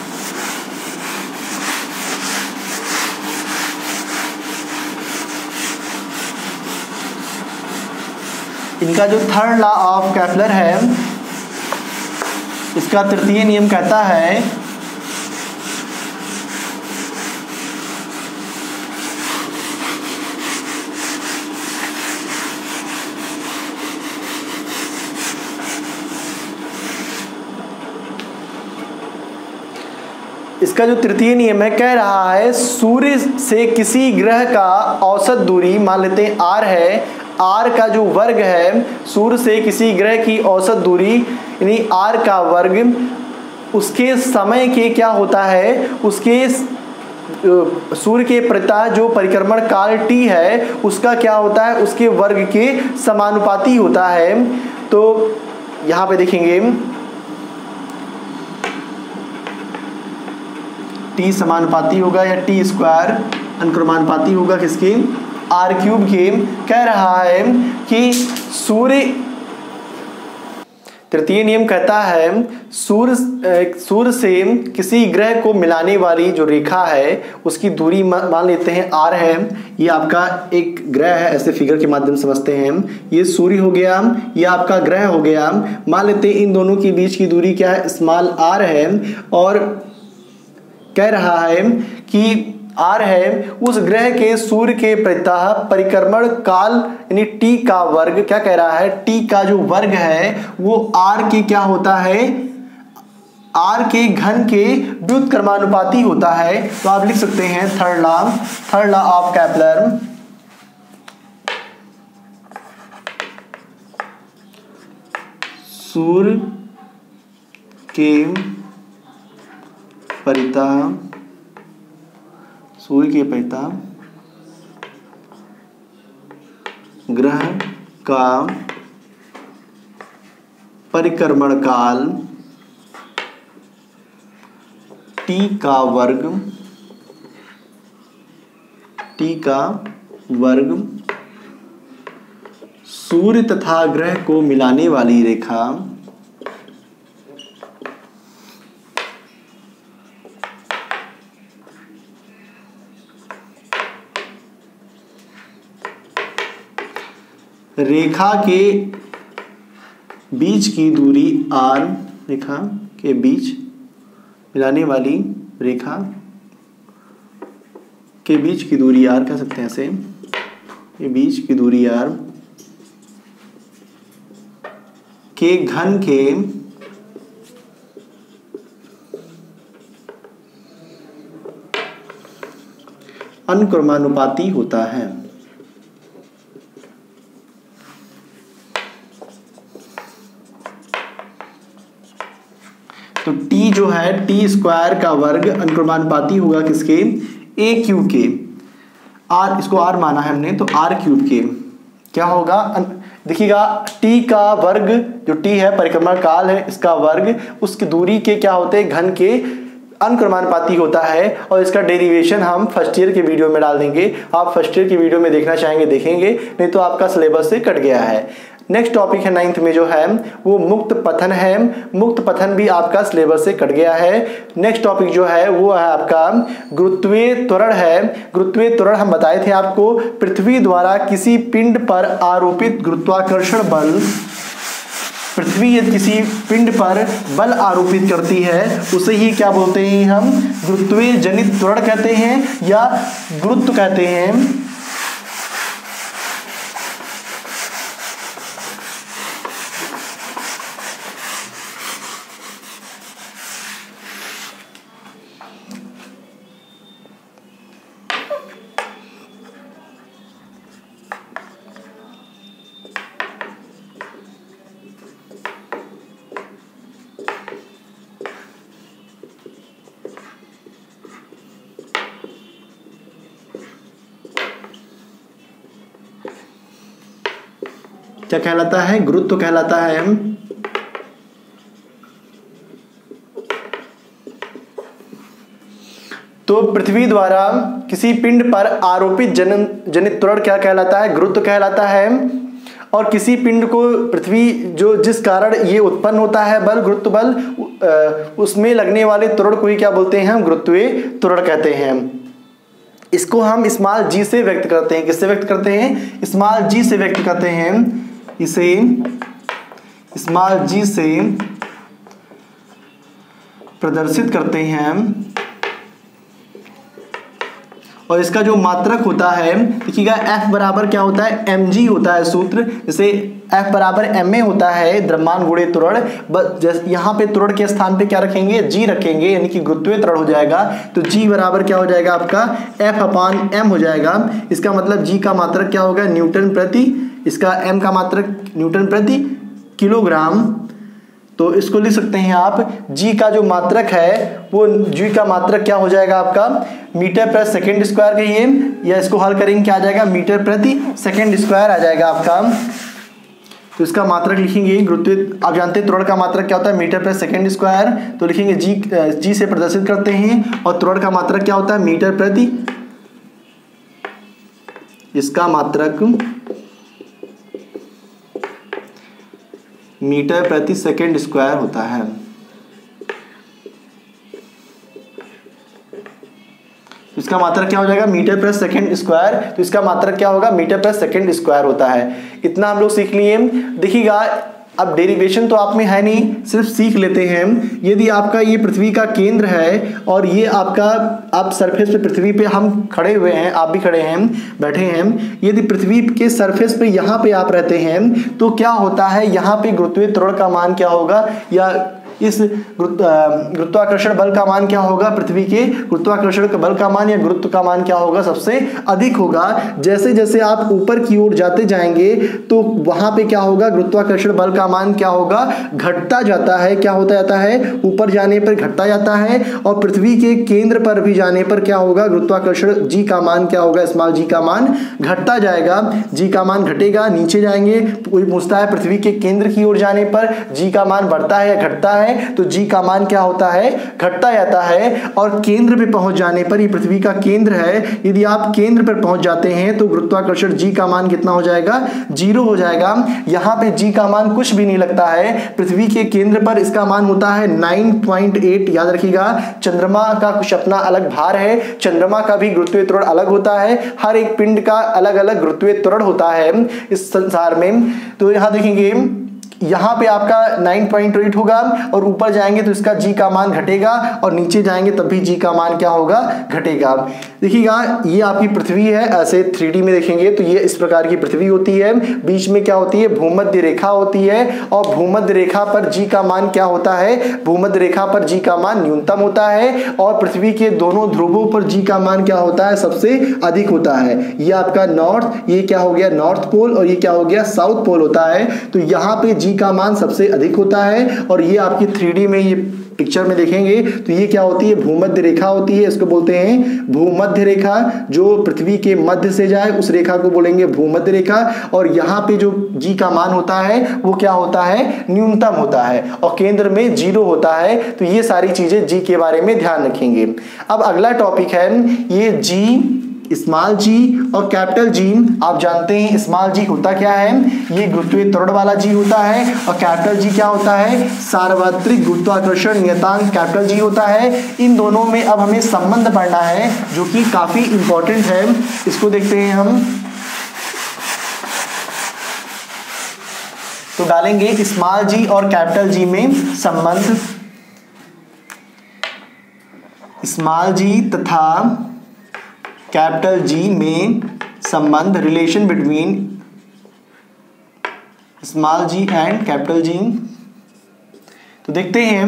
S1: इनका जो थर्ड लॉ ऑफ कैपलर है, इसका तृतीय नियम कहता है इसका जो तृतीय नियम है, कह रहा है सूर्य से किसी ग्रह का औसत दूरी, मान लेते हैं R है, R का जो वर्ग है, सूर्य से किसी ग्रह की औसत दूरी यानी R का वर्ग, उसके समय के क्या होता है, उसके सूर्य के प्रता जो परिक्रमण काल t है उसका क्या होता है, उसके वर्ग के समानुपाती होता है। तो यहाँ पे देखेंगे t समानुपाती होगा या टी स्क्वायर अनुक्रमानुपाती होगा किसके, r क्यूब के। कह रहा है कि सूर्य, तृतीय नियम कहता है सूर्य से किसी ग्रह को मिलाने वाली जो रेखा है उसकी दूरी मान लेते हैं r है। ये आपका एक ग्रह है, ऐसे फिगर के माध्यम से समझते हैं। ये सूर्य हो गया, ये आपका ग्रह हो गया। मान लेते हैं इन दोनों के बीच की दूरी क्या है, स्मॉल r है। और कह रहा है कि r है उस ग्रह के सूर्य के प्रतः परिक्रमण काल यानी t का वर्ग। क्या कह रहा है, t का जो वर्ग है वो r के क्या होता है, r के घन के व्युत्क्रमानुपाती होता है। तो आप लिख सकते हैं थर्ड लॉ ऑफ केपलर। सूर्य के परितः ग्रह का परिक्रमण काल t का वर्ग सूर्य तथा ग्रह को मिलाने वाली रेखा रेखा के बीच की दूरी r, रेखा के बीच मिलाने वाली रेखा के बीच की दूरी r कह सकते हैं ऐसे, के बीच की दूरी r के घन के अनुक्रमानुपाती होता है। तो t जो है टी स्क्वायर का वर्ग अनुक्रमानुपाती होगा किसके, a क्यूब के। r, इसको r माना है हमने, तो r क्यूब के क्या होगा, देखिएगा t का वर्ग जो t है परिक्रमण काल है इसका वर्ग उसकी दूरी के क्या होते हैं, घन के अनुक्रमानुपाती होता है। और इसका डेरिवेशन हम फर्स्ट ईयर के वीडियो में डाल देंगे। आप फर्स्ट ईयर की वीडियो में देखना चाहेंगे देखेंगे, नहीं तो आपका सिलेबस से कट गया है। नेक्स्ट टॉपिक है 9th में जो है वो मुक्त पथन है। मुक्त पथन भी आपका सिलेबस से कट गया है। नेक्स्ट टॉपिक जो है वो है आपका गुरुत्वीय त्वरण है। गुरुत्वीय त्वरण हम बताए थे आपको, पृथ्वी द्वारा किसी पिंड पर आरोपित गुरुत्वाकर्षण बल, पृथ्वी यदि किसी पिंड पर बल आरोपित करती है उसे ही क्या बोलते हैं हम, गुरुत्वीय जनित त्वरण कहते हैं या गुरुत्व कहते हैं। क्या कहलाता है, गुरुत्व कहलाता है। तो पृथ्वी द्वारा किसी पिंड पर आरोपित जनित त्वरण क्या कहलाता है, गुरुत्व कहलाता है। और किसी पिंड को पृथ्वी जो जिस कारण ये उत्पन्न होता है बल, गुरुत्व बल, उसमें लगने वाले त्वरण को ही क्या बोलते हैं हम, गुरुत्वीय त्वरण कहते हैं। इसको हम स्मॉल g से व्यक्त करते हैं। किससे व्यक्त करते हैं, स्मॉल g से व्यक्त करते हैं। इसे स्मॉल g से प्रदर्शित करते हैं। और इसका जो मात्रक होता है देखिएगा, F बराबर क्या होता है, mg होता है सूत्र। जैसे F बराबर ma होता है द्रव्यमान गुणे त्वरण, यहाँ पे त्वरण के स्थान पे क्या रखेंगे, g रखेंगे, यानी कि गुरुत्वीय त्वरण हो जाएगा। तो g बराबर क्या हो जाएगा आपका F/m हो जाएगा। इसका मतलब g का मात्रक क्या होगा, न्यूटन प्रति, इसका m का मात्रक न्यूटन प्रति किलोग्राम। तो इसको लिख सकते हैं आप, जी का जो मात्रक है वो जी का मात्रक क्या हो जाएगा आपका मीटर प्रति सेकंड स्क्वायर कहिए, या इसको हल करेंगे क्या आ जाएगा मीटर प्रति सेकंड स्क्वायर आ जाएगा आपका। तो इसका मात्रक लिखेंगे गुरुत्व, आप जानते हैं त्वरण का मात्रक क्या होता है मीटर प्रति सेकंड स्क्वायर, तो लिखेंगे जी से प्रदर्शित करते हैं, और त्वरण का मात्रक क्या होता है मीटर प्रति, इसका मात्रक मीटर प्रति सेकंड स्क्वायर होता है। इसका मात्रक क्या हो जाएगा मीटर प्रति सेकंड स्क्वायर, तो इसका मात्रक क्या होगा मीटर प्रति सेकंड स्क्वायर होता है। इतना हम लोग सीख लिए। देखिएगा अब डेरिवेशन तो आप में है नहीं, सिर्फ सीख लेते हैं। यदि आपका ये पृथ्वी का केंद्र है और ये आपका आप सरफेस पे पृथ्वी पे हम खड़े हुए हैं, आप भी खड़े हैं बैठे हैं, यदि पृथ्वी के सरफेस पे यहाँ पे आप रहते हैं तो क्या होता है यहाँ पे गुरुत्वीय त्वरण का मान क्या होगा, या इस गुरुत्वाकर्षण बल का मान क्या होगा, पृथ्वी के गुरुत्वाकर्षण बल का मान या गुरुत्व का मान क्या होगा सबसे अधिक होगा। जैसे जैसे आप ऊपर की ओर जाते जाएंगे तो वहां पे क्या होगा गुरुत्वाकर्षण बल का मान क्या होगा घटता जाता है, क्या होता जाता है ऊपर जाने पर घटता जाता है, और पृथ्वी के केंद्र पर भी जाने पर क्या होगा गुरुत्वाकर्षण जी का मान क्या होगा स्मॉल जी का मान घटता जाएगा, जी का मान घटेगा। नीचे जाएंगे कोई पूछता है पृथ्वी के केंद्र की ओर जाने पर जी का मान बढ़ता है या घटता है, तो जी का मान क्या होता है घटता जाता है। और केंद्र पे पहुंच जाने पर, ये पृथ्वी का केंद्र है, यदि आप केंद्र पर पहुंच जाते हैं तो गुरुत्वाकर्षण जी का मान कितना हो जाएगा 0 हो जाएगा। यहां पे जी का मान कुछ भी नहीं लगता है, पृथ्वी के केंद्र पर इसका मान होता है 9.8। याद रखिएगा चंद्रमा का कुछ अपना अलग भार है, चंद्रमा का भी गुरुत्वीय त्वरण अलग होता है, हर एक पिंड का अलग अलग गुरुत्वीय त्वरण होता है इस संसार में। तो यहां देखेंगे यहाँ पे आपका 9.8 होगा, और ऊपर जाएंगे तो इसका जी का मान घटेगा, और नीचे जाएंगे तब भी जी का मान क्या होगा घटेगा। देखिएगा ये आपकी पृथ्वी है, ऐसे 3D में देखेंगे तो ये इस प्रकार की पृथ्वी होती है, बीच में क्या होती है भूमध्य रेखा होती है, और भूमध्य रेखा पर जी का मान क्या होता है भूमध्य रेखा पर जी का मान न्यूनतम होता है, और पृथ्वी के दोनों ध्रुवों पर जी का मान क्या होता है सबसे अधिक होता है। ये आपका नॉर्थ, ये क्या हो गया नॉर्थ पोल, और ये क्या हो गया साउथ पोल होता है। तो यहाँ पे जी का मान सबसे अधिक होता है, और ये आपकी 3D में ये पिक्चर में देखेंगे तो ये क्या होती है भूमध्य रेखा होती है, इसको बोलते हैं भूमध्य रेखा। जो पृथ्वी के मध्य से जाए उस रेखा को बोलेंगे भूमध्य रेखा, और यहाँ पे जो जी का मान होता है वो क्या होता है न्यूनतम होता है, और केंद्र में 0 होता है। तो ये सारी चीजें जी के बारे में ध्यान रखेंगे। अब अगला टॉपिक है ये जी, स्मॉल जी और कैपिटल जी। आप जानते हैं स्मॉल जी होता क्या है, ये गुरुत्वीय त्वरण वाला जी होता है, और कैपिटल जी क्या होता है सार्वत्रिक गुरुत्वाकर्षण नियतांक कैपिटल जी होता है। इन दोनों में अब हमें संबंध पढ़ना है जो कि काफी इंपॉर्टेंट है, इसको देखते हैं हम। तो डालेंगे स्मॉल जी और कैपिटल जी में संबंध, स्मॉल जी तथा कैपिटल जी में संबंध, relation between small g and capital G. तो देखते हैं,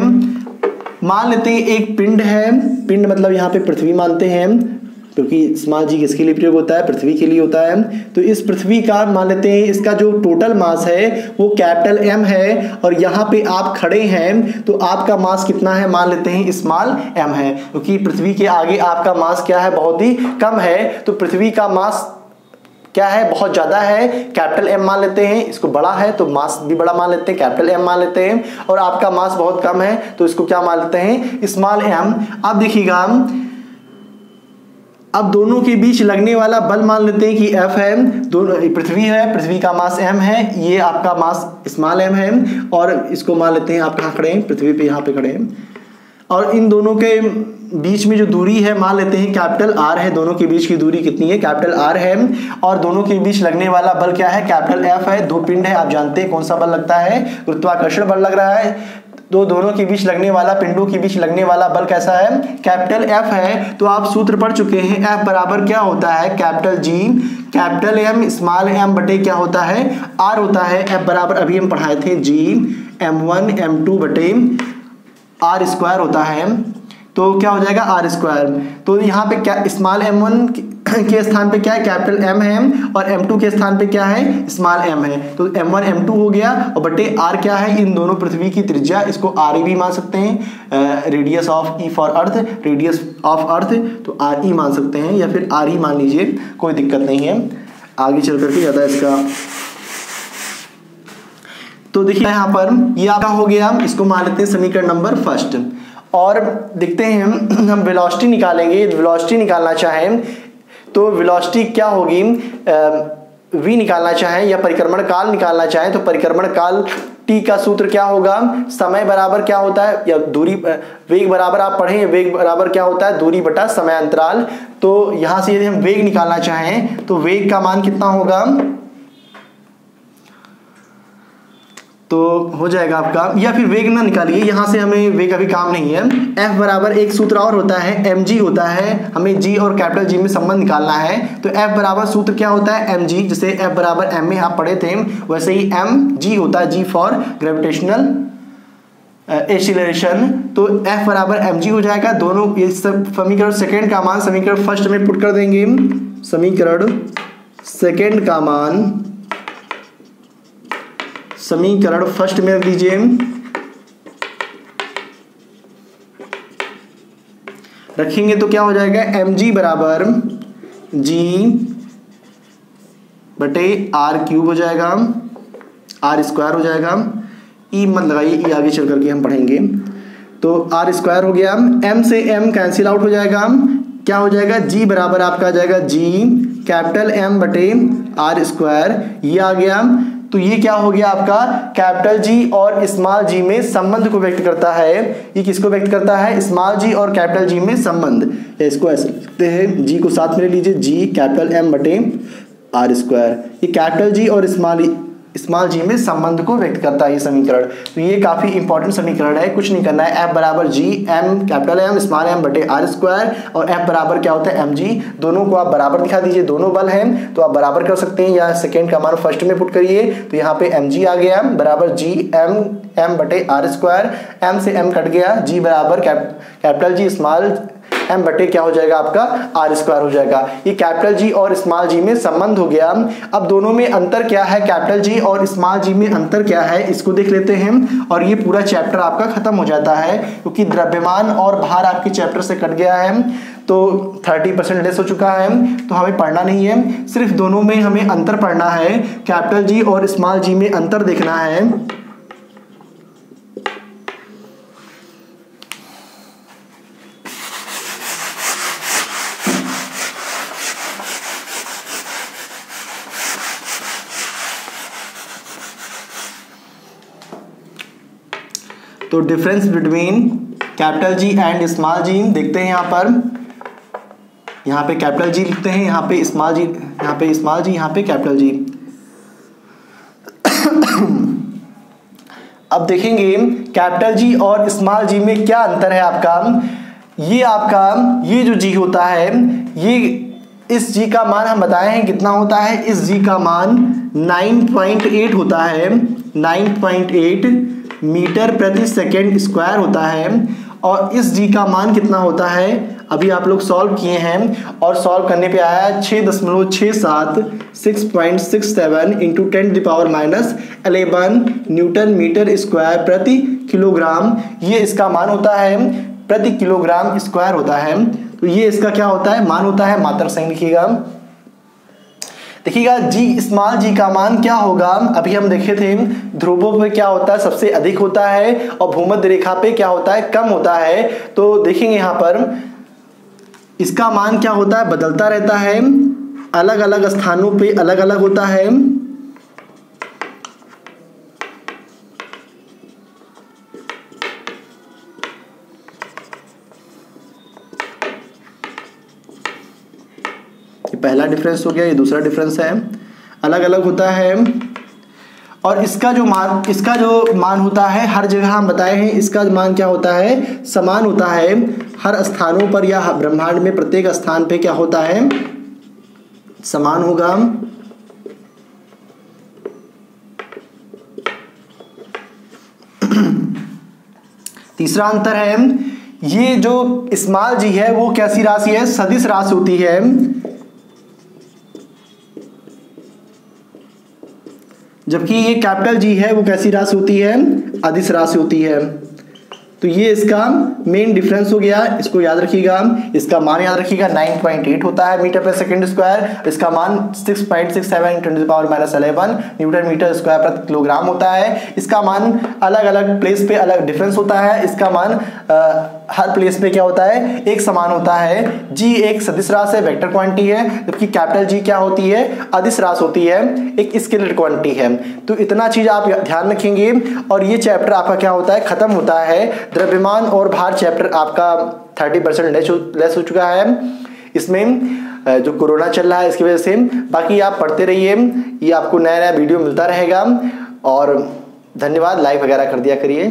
S1: मान लेते हैं एक पिंड है, पिंड मतलब यहाँ पे पृथ्वी मानते हैं, क्योंकि स्मॉल जी किसके लिए प्रयोग होता है पृथ्वी के लिए होता है। तो इस पृथ्वी का मान लेते हैं इसका जो टोटल मास है वो कैपिटल M है, और यहाँ पे आप खड़े हैं तो आपका मास कितना है मान लेते हैं स्मॉल m है, क्योंकि पृथ्वी के आगे आपका मास क्या है बहुत ही कम है। तो पृथ्वी का मास क्या है बहुत ज्यादा है, कैपिटल M मान लेते हैं, इसको बड़ा है तो मास भी बड़ा मान लेते हैं कैपिटल M मान लेते हैं, और आपका मास बहुत कम है तो इसको क्या मान लेते हैं स्मॉल m। अब देखिएगा अब दोनों के बीच लगने वाला बल मान लेते हैं कि F है, दोनों पृथ्वी है, पृथ्वी का मास m है, ये आपका मास स्मॉल m है, और इसको मान लेते हैं आप कहाँ खड़े हैं पृथ्वी पे यहाँ पे खड़े हैं, और इन दोनों के बीच में जो दूरी है मान लेते हैं कैपिटल R है। दोनों के बीच की दूरी कितनी है कैपिटल R है, और दोनों के बीच लगने वाला बल क्या है कैपिटल F है। दो पिंड है, आप जानते हैं कौन सा बल लगता है गुरुत्वाकर्षण बल लग रहा है। तो दोनों के बीच लगने वाला, पिंडों के बीच लगने वाला बल कैसा है कैपिटल F है। तो आप सूत्र पढ़ चुके हैं, F बराबर क्या होता है capital G capital M small m बटे क्या होता है R होता है। F बराबर अभी हम पढ़ाए थे G m1 m2 बटे R स्क्वायर होता है। तो क्या हो जाएगा आर स्क्वायर। तो यहाँ पे क्या स्मॉल m1 के स्थान पे क्या है कैपिटल M है और m2 के स्थान पे क्या है स्मॉल m है। तो m1 m2 हो गया और बटे r क्या है इन दोनों पृथ्वी की त्रिज्या, इसको r भी मान सकते हैं, radius of E for earth, radius of earth तो आर ई मान सकते हैं या फिर आर ही मान लीजिए, कोई दिक्कत नहीं है। आगे चल करके ज़्यादा इसका तो देखिए यहाँ पर ये आपका हो गया, इसको मान लेते हैं समीकरण नंबर फर्स्ट। और देखते हैं हम वेलोसिटी निकालेंगे। वेलोसिटी निकालना चाहें तो वेलोसिटी क्या होगी, v निकालना चाहें या परिक्रमण काल निकालना चाहें तो परिक्रमण काल t का सूत्र क्या होगा, समय बराबर क्या होता है या दूरी, वेग बराबर आप पढ़ें, वेग बराबर क्या होता है दूरी बटा समय अंतराल। तो यहाँ से यदि हम वेग निकालना चाहें तो वेग का मान कितना होगा, तो हो जाएगा आपका, या फिर वेग ना निकालिए, यहाँ से हमें वेग अभी काम नहीं है। F बराबर एक सूत्र और होता है mg होता है, हमें g और कैपिटल G में संबंध निकालना है। तो F बराबर सूत्र क्या होता है mg, जिसे F बराबर m में आप पढ़े थे वैसे ही mg होता है, g फॉर ग्रेविटेशनल एक्सीलरेशन। तो F बराबर mg हो जाएगा। दोनों ये समीकरण सेकेंड का मान समीकरण फर्स्ट में पुट कर देंगे, समीकरण सेकेंड का मान समीकरण फर्स्ट में रख दीजिए, रखेंगे तो क्या हो जाएगा mg बराबर g बटे आर क्यूब हो जाएगा, आर स्क्वायर हो जाएगा, ई मत लगाइए, ई आगे चल करके हम पढ़ेंगे। तो आर स्क्वायर हो गया, m से m कैंसिल आउट हो जाएगा, क्या हो जाएगा g बराबर आपका आ जाएगा g कैपिटल M बटे आर स्क्वायर, ये आ गया। तो ये क्या हो गया आपका कैपिटल G और स्मॉल g में संबंध को व्यक्त करता है। ये किसको व्यक्त करता है, स्मॉल g और कैपिटल G में संबंध। या इसको ऐसे लिखते हैं, g को साथ में ले लीजिए, g कैपिटल M बटे आर स्क्वायर। ये कैपिटल G और स्मॉल g में संबंध को व्यक्त करता है ये समीकरण। तो ये काफी इंपॉर्टेंट समीकरण है, कुछ नहीं करना है। F बराबर g m capital M small m बटे आर स्क्वायर और F बराबर क्या होता है mg, दोनों को आप बराबर दिखा दीजिए, दोनों बल हैं तो आप बराबर कर सकते हैं, या सेकेंड का मान फर्स्ट में पुट करिए। तो यहाँ पे mg आ गया बराबर g m बटे आर स्क्वायर, m से m कट गया, g बराबर कैपिटल G स्मॉल m बटे क्या हो जाएगा आपका आर स्क्वायर हो जाएगा। ये कैपिटल G और स्मॉल g में संबंध हो गया। अब दोनों में अंतर क्या है, कैपिटल G और स्मॉल g में अंतर क्या है इसको देख लेते हैं और ये पूरा चैप्टर आपका खत्म हो जाता है, क्योंकि द्रव्यमान और भार आपके चैप्टर से कट गया है। तो 30% लेस हो चुका है, तो हमें पढ़ना नहीं है, सिर्फ दोनों में हमें अंतर पढ़ना है। कैपिटल G और स्मॉल g में अंतर देखना है। तो difference between capital G and small g देखते हैं। यहाँ पे कैपिटल G लिखते हैं, यहाँ पे स्मॉल g, यहाँ पे स्मॉल g, यहाँ पे कैपिटल G। अब देखेंगे कैपिटल G और स्मॉल g में क्या अंतर है आपका। ये जो G होता है, ये इस G का मान हम बताए हैं कितना होता है, इस G का मान 9.8 होता है, 9.8 मीटर प्रति सेकेंड स्क्वायर होता है। और इस G का मान कितना होता है, अभी आप लोग सॉल्व किए हैं और सॉल्व करने पे आया 6.67 6.67 इंटू 10⁻⁻11 न्यूटन मीटर स्क्वायर प्रति किलोग्राम। ये इसका मान होता है, प्रति किलोग्राम स्क्वायर होता है। तो ये इसका क्या होता है, मान होता है। मात्रक संख्या लिखिएगा, देखिएगा G स्मॉल g का मान क्या होगा। अभी हम देखे थे ध्रुवों पे क्या होता है, सबसे अधिक होता है और भूमध्य रेखा पे क्या होता है, कम होता है। तो देखेंगे यहाँ पर इसका मान क्या होता है, बदलता रहता है, अलग अलग स्थानों पे अलग अलग होता है। पहला डिफरेंस हो गया, ये दूसरा डिफरेंस है, अलग अलग होता है। और इसका जो मान होता है, हर जगह हम बताए हैं इसका मान क्या होता है, समान होता है। हर स्थानों पर या ब्रह्मांड में प्रत्येक स्थान पे क्या होता है, समान होगा। तीसरा अंतर है ये जो स्मॉल जी है वो कैसी राशि है, सदिश राशि होती है। जबकि ये कैपिटल जी है वो कैसी राशि होती है, अदिश राशि होती है। तो ये इसका मेन डिफरेंस हो गया, इसको याद रखिएगा। इसका मान याद रखिएगा 9.8 होता है मीटर पर सेकंड स्क्वायर। इसका मान 6.67 ×10⁻11 न्यूटन मीटर स्क्वायर प्रति किलोग्राम होता है। इसका मान अलग अलग प्लेस पे अलग डिफरेंस होता है। इसका मान हर प्लेस पे क्या होता है, एक समान होता है। जी एक सदिश राशि है, वेक्टर क्वांटिटी है, जबकि कैपिटल जी क्या होती है, अदिश राशि होती है, एक स्केलर क्वांटिटी है। तो इतना चीज आप ध्यान रखेंगे। और ये चैप्टर आपका क्या होता है, खत्म होता है। द्रव्यमान और भार चैप्टर आपका 30% लेस हो चुका है। इसमें जो कोरोना चल रहा है इसकी वजह से, बाकी आप पढ़ते रहिए, ये आपको नया नया वीडियो मिलता रहेगा। और धन्यवाद, लाइक वगैरह कर दिया करिए।